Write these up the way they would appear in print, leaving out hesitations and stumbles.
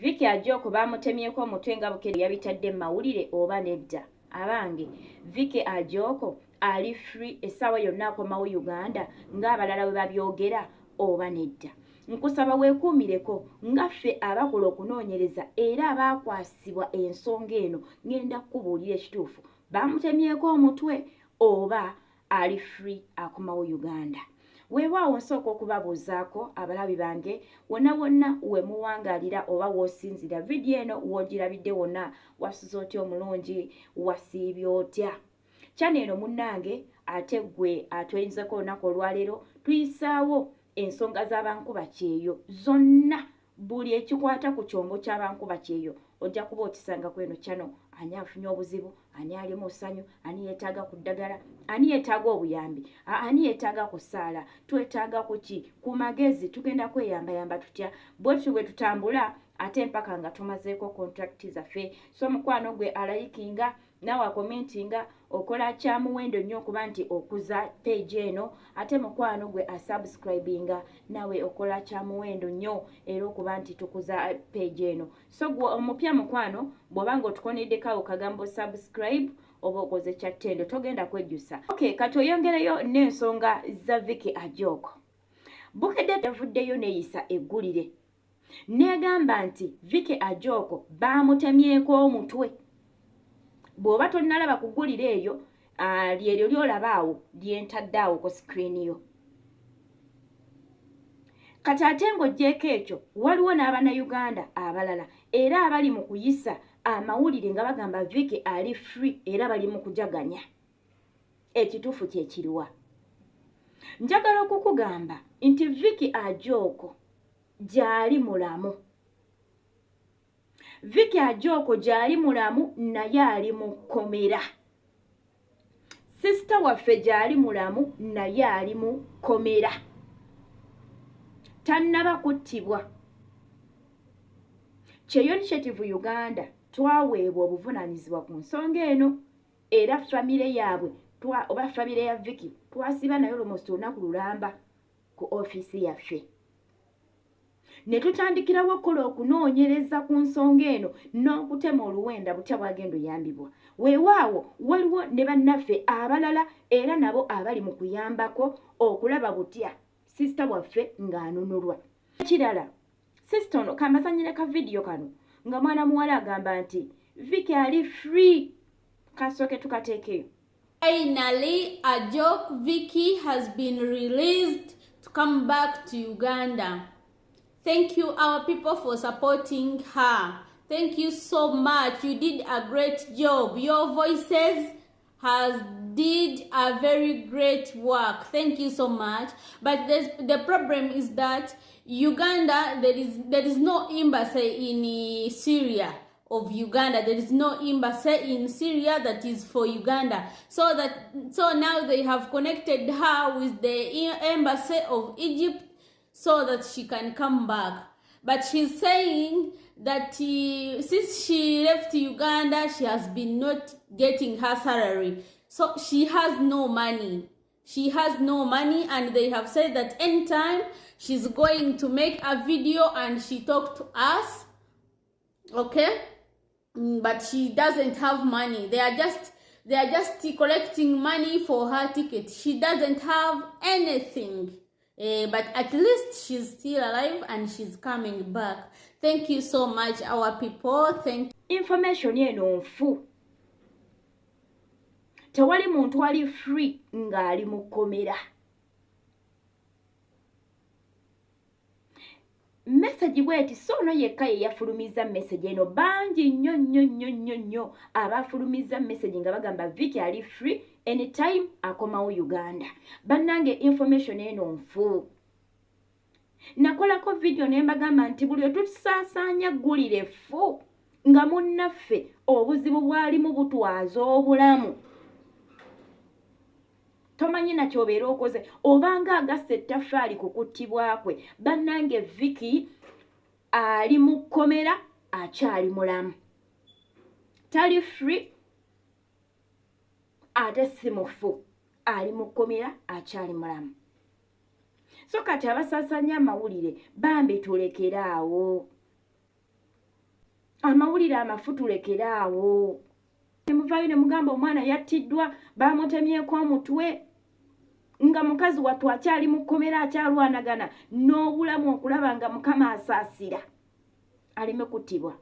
Vicky Ajoko bamutemyeko omutwe nga Bukere yabitadde mawulire oba nedda. Abange Vicky Ajoko ali free essaawa yonna akomawo Uganda ng'abalala bwe babyogera oba nedda. Nkusaba weekuumireko ngaffe abakola okunoonyereza era abaakwasibwa ensonga eno ngenda kukubuulira ekituufu bamutemyeko omutwe oba ali free akomawo Uganda. Weewaawo nsooka okubabuuzaako abalabi bange wonna we muwangaalira oba w'osinzira vidiyo eno w'ogirabidde wonna wasuze otya omulungi wasiibye otya. Channel eno munnange ate gwe atweyinzako olunaku olwaleero tuyisaawo ensonga z'abankuba kyeyo zonna buli ekikwata ku kyombo ky'abankuba kyeyo ojja kuba otisanga ku eno channel. Ani afunye obuzibu, ani ali mu ssanyu, ani yeetaaga ku ddagala, ani yeetaaga obuyambi, ani yeetaaga ku ssaala, twetaaga ku ki, ku magezi tugenda kweyambayamba tutya, bwe tutambula ate mpaka nga tumazeeko kontrakiti zaffe. So mukwano gwe alayikinga naawe akomentinga okola kyamuwendo nnyo okuba nti okuza page eno, ate mukwano gwe asubscribinga naawe okola kyamuwendo nnyo era okuba nti tukuza page eno. So gwe omupya mukwano bw'oba ng'otukoneddeko kagambo subscribe oba okoze kyattendo togenda kwejjusa. Okay, kati oyongereyo n'ensonga za Vicky Ajoko. Bukedde yavuddeyo neeyisa eggulire n'egamba nti Vicky Ajoko baamutemyeko omutwe. Bw'oba tonnalaba ku ggulire eyo lyeryo lyolabaawo lyentaddeawo ku sikirini yo. Kati ate ng'oggyeko ekyo waliwo n'Abannayuganda abalala era abali mu kuyisa amawulire nga bagamba Vicky ali free era bali mu kujaganya. Ekituufu kye kiruwa? Njagala okukugamba nti Vicky Ajoko gyali mulamu. Vicky Ajoko gyali mulamu naye ali mu kkomera. Sister waffe gyali mulamu naye ali mu kkomera. Tannaba kuttibwa. Kyeyo Initiative Uganda twaweebwa obuvunaanyizibwa ku nsonga eno era famire yaabwe oba famire ya Vicky twasiba nayo almost olunaku lulamba ku ofiisi yaffe. Ne tutandikirawo okukola okunoonyereza ku nsonga eno n'okutema oluwenda butya bwagenda oyambibwa. Weewaawo waliwo ne bannaffe abalala era nabo abali mu kuyambako okulaba butya sisita waffe ng'anunulwa. Ekirala, sisita ono kambasanyire ka vidiyo kano nga mwana muwala agamba nti Vicky ali free. Kasooke tukateekeyo. Finally, Ajoko Vicky has been released to come back to Uganda. Thank you, our people, for supporting her. Thank you so much. You did a great job. Your voices did a very great work. Thank you so much. But the problem is that Uganda, there is no embassy in Syria of Uganda. There is no embassy in Syria that is for Uganda. So now they have connected her with the embassy of Egypt so that she can come back. But she's saying that since she left Uganda, she has been not getting her salary. So she has no money. She has no money, and they have said that anytime she's going to make a video and she talked to us, okay? But she doesn't have money. They are just collecting money for her ticket. She doesn't have anything. But at least she's still alive and she's coming back. Thank you so much, our people. Thank you. Information eno nfu. Tewali muntu ali free nga ali mu kkomera. Message bweti sono yekka ye yafulumiza message eno bangi nnyo abafulumiza message nga bagamba Vicky ali free anytime akomawo Uganda. Bannange information eno nfu. Nakolako video ne mbagamba nti buli otusaasanya ggulire fu nga munnaffe obuzibu bwali mu butwaza obulamu. Tomanyi na kyobeera okoze obanga agasse ettaffaali ku kuttibwakwe. Bannange Vicky ali mu kkomera akyali mulamu. Tali free ate si mufu. Ali mu kkomera akyali mulamu. So kati abasaasanya amawulire bambi tulekeraawo. amawulire amafutu lekeraawo. Muvaayo ne mugamba omwana yattiddwa bamutemyeko omutwe nga mukazi wattu akyali mu kkomera akyalwanagana n'obulamu okulaba nga Mukama asaasira aleme kuttibwa.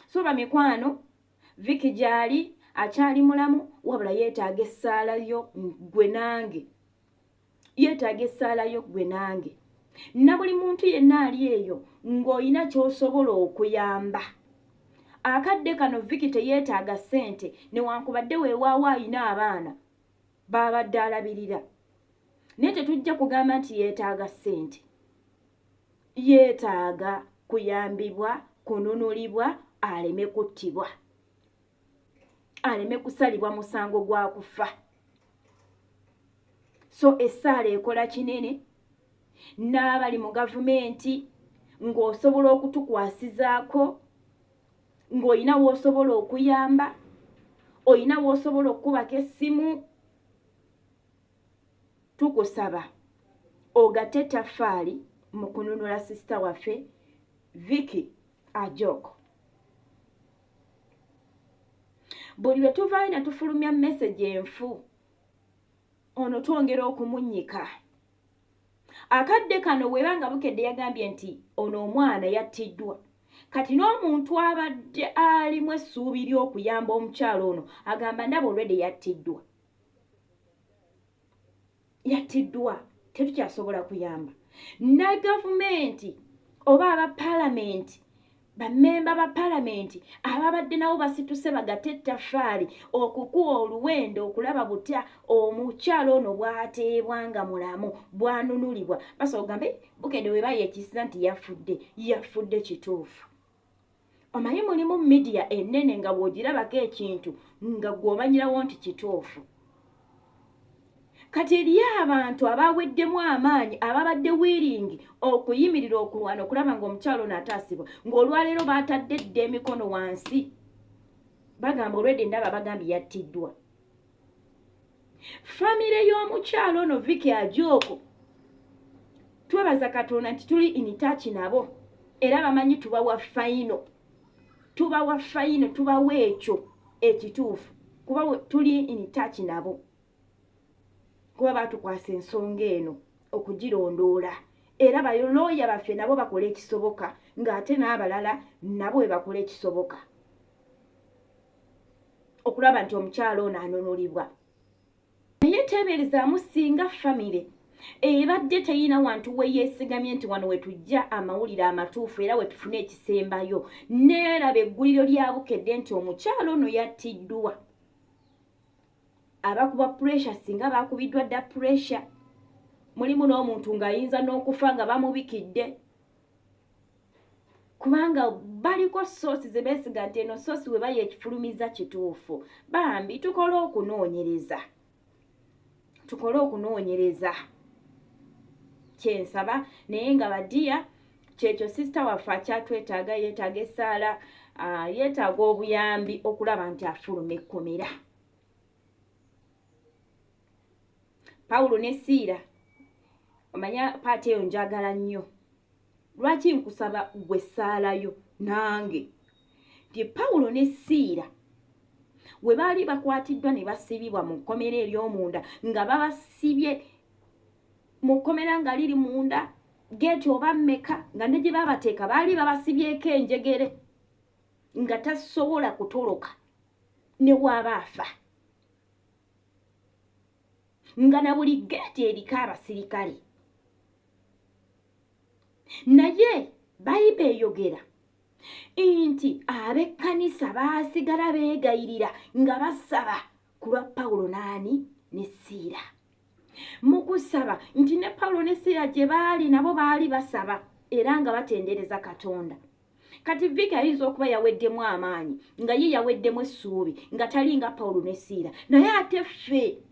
So bamikwano, Vicky gyali akyali mulamu wabula yeetaaga essaala yo gwe nange. Yeetaaga essaala yo gwe nange. Na buli muntu yenna ali eyo ng'olina ky'osobola okuyamba. Akadde kano Vicky teyeetaaga ssente newankubadde weewaawo ayina abaana babadde alabirira. Naye tetujja kugamba nti yeetaaga ssente. Yeetaaga kuyambibwa, kununulibwa, aleme kuttibwa. Aleme kusalibwa musango gwa kufa. So essaala ekola kinene. N'abali mu gavumenti ng'osobola okutukwasizaako, ng'olina w'osobola okuyamba, olina w'osobola okukubako essimu, tukusaba ogatte ettaffaali mu kununula sisita waffe Vicky Ajok. Buli lwe tuvaayo ne tufulumya message enfu, ono twongera okumunnyika. Akadde kano weebanga bukedde yagambye nti ono omwana yattiddwa. Kati n'omuntu abadde alimu essuubi ly'okuyamba omukyalo ono agamba ndaba olwedde yattiddwa. Yattiddwa, tetukyasobola kuyamba. Ne gavumenti oba aba paalamenti, bammemba ba paalamenti ababadde nabo basituse bagatte ettaffaali okukuwa oluwendo okulaba butya omukyalo ono bw'ateebwa nga mulamu bw'anunulibwa. Basobola ogambe bukedde we bayeekisiza nti yafudde kituufu. Omanyi mulimu media ennene nga bw'ogirabako ekintu nga gw'omanyirawo nti kituufu. Kati eriyo abantu abaweddemu amaanyi ababadde wiringi okuyimirira okulwana okulaba ng'omukyalo ono ataasibwa, ng'olwaleero baatadde dda emikono wansi bagamba olwedde ndaba bagambye yattiddwa. Famire y'omukyalo ono Vicky Ajok twebaza Katonda nti tuli in touch nabo era bamanyi tubawa fayino. Tubawa fayino, tubawa ekyo ekituufu kuba tuli in touch nabo. Kuba batukwasa ensonga eno okugirondoola era balooya baffe nabo bakola ekisoboka ng'ate n'abalala nabo bwe bakola ekisoboka okulaba nti omukyalo ono anunulibwa. Naye teeberezaamu singa famire ebadde teyina wantu we yeesigamye nti wano we tujja amawulire amatuufu era we tufune ekisembayo, neeraba egguliro lya bukedde nti omukyalo ono yattiddwa. Abakuba pressure singa bakubiddwa dda pressure, mulimu n'omuntu ng'ayinza n'okufa nga bamubikidde kubanga baliko soosi ze beesiga nti eno soosi we baye ekifulumiza kituufu. Bambi tukole okunoonyereza kyensaba naye nga badiya kyekyo sisita waffe akyatwetaaga, yeetaaga essaala, yeetaaga obuyambi okulaba nti afuluma ekkomera. Pawulo ne Siira, omanya paati eyo njagala nnyo. Lwaki nkusaba gwe ssaalayo nange nti Pawulo ne Siira we baali bakwatiddwa ne basibibwa mu kkomera ery'omunda nga babasibye mu kkomera nga liri munda geeti oba mmeka nga ne gye babateeka baali babasibyeko enjegere nga tasobola kutoloka ne waaba afa. Nga na buli geeti eriko abasirikale. Naye Bayibuli eyogera nti ab'ekkanisa baasigala beegayirira nga basaba ku lwa Pawulo n'ani ne Siira. Mu kusaba nti ne Pawulo ne Siira gye baali nabo baali basaba era nga batendereza Katonda. Kati Vicky ayinza okuba yaweddemu amaanyi nga ye yaweddemu essuubi nga tali nga Pawulo ne Siira, naye ate ffe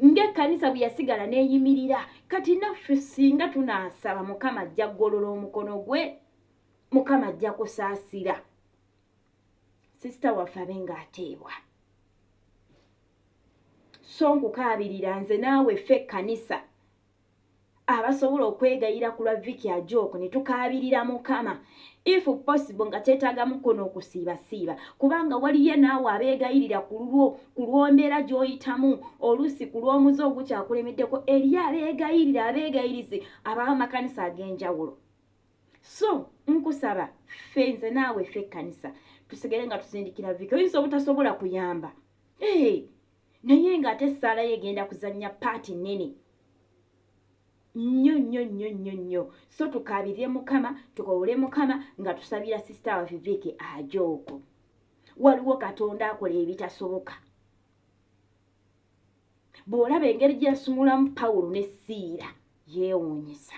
ng'ekkanisa bwe yasigala n'eyimirira. Kati naffe singa tunaasaba Mukama ajja ggolola omukono gwe, Mukama ajja kusaasira sisita waffe abe ng'ateebwa. So nkukaabirira nze naawe ffe ekkanisa abasobola okwegayira ku lwa Vicky Ajok ne tukaabirira Mukama if possible nga teetaaga mukono okusiibasiiba kubanga waliyo naawe abeegayirira ku lw'ombeera gy'oyitamu oluusi ku lw'omuze ogukyakulemiddeko eri abeegayirize ab'amakanisa ag'enjawulo. So nkusaba ffe nze naawe ffe ekkanisa tusigale nga tusindikira Vicky. Oyinza obutasobola kuyamba naye ng'ate essaala ye egenda kuzannya paati nnene nnyo. So tukaabirire Mukama, tukowole Mukama nga tusabira sister waffe Vicky Ajok. Waliwo Katonda akola ebitasoboka. Bw'olaba engeri gye yasumulamu Pawulo ne Siira yeewuunyisa.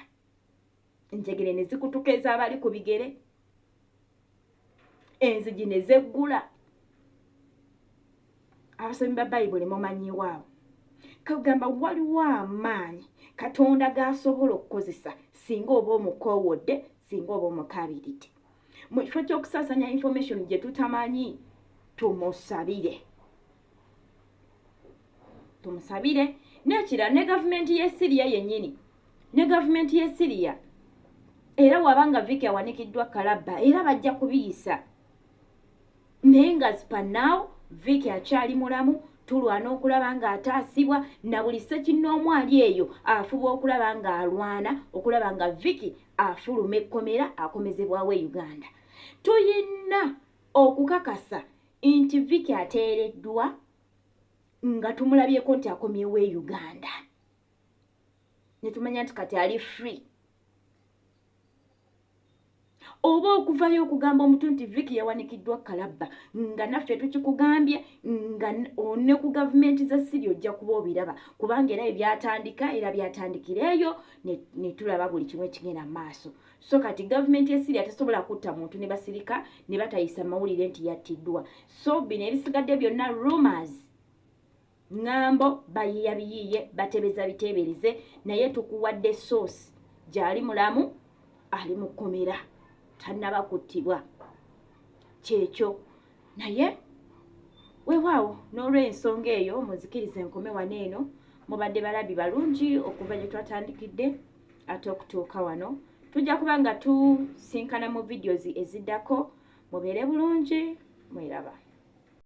Enjegere ne zikutukeeza abali ku bigere, enzigi ne zeggula. Abasomi ba Bayibuli mumanyiwaawo kagamba waliwo amaanyi Katonda g'asobola okukozesa singa oba omukoowodde, singa oba omukaabiridde. Mu kifo ky'okusaasanya information gye tutamanyi, tumusabire. N'ekirala ne gavumenti y'e Syria yennyini, ne gavumenti y'e Syria era wabanga Vicky awanikiddwa Kalabba era bajja kubiyisa. Naye nga zipanaawo Vicky akyali mulamu, tulwana okulaba nga ataasibwa na buli ssekinnoomu ali eyo afuba okulaba nga alwana okulaba nga Vicky afuluma ekkomera akomezebwawo e Uganda. Tuyina okukakasa nti Vicky ateereddwa nga tumulabyeko nti akomyewo e Uganda. Ne tumanya nti kati ali free. Oba okuvayo okugamba omuntu nti Vicky yawanikiddwa Kalabba nga naffe tukikugambye nga ne ku gavumenti za Syria ojja kuba obiraba kubanga era byatandikira eyo ne tulaba buli kimu ekigenda maaso. So kati gavumenti y'e Syria tesobola kutta muntu ne basirika ne batayisa mawulire nti yattiddwa. So bino ebisigadde byonna rumors, ŋŋambo bayiye batebeza biteebereze, naye tukuwadde source gy'ali mulamu, ali mu kkomera. Tannaba kuttibwa kyekyo naye weewaawo n'olw'ensonga eyo muzikirize enkome wano eno. Mubadde balabi balungi okuva gye twatandikidde ate okutuuka wano. Tujja kuba nga tusinkana mu videos eziddako. Mubeere bulungi, mweraba.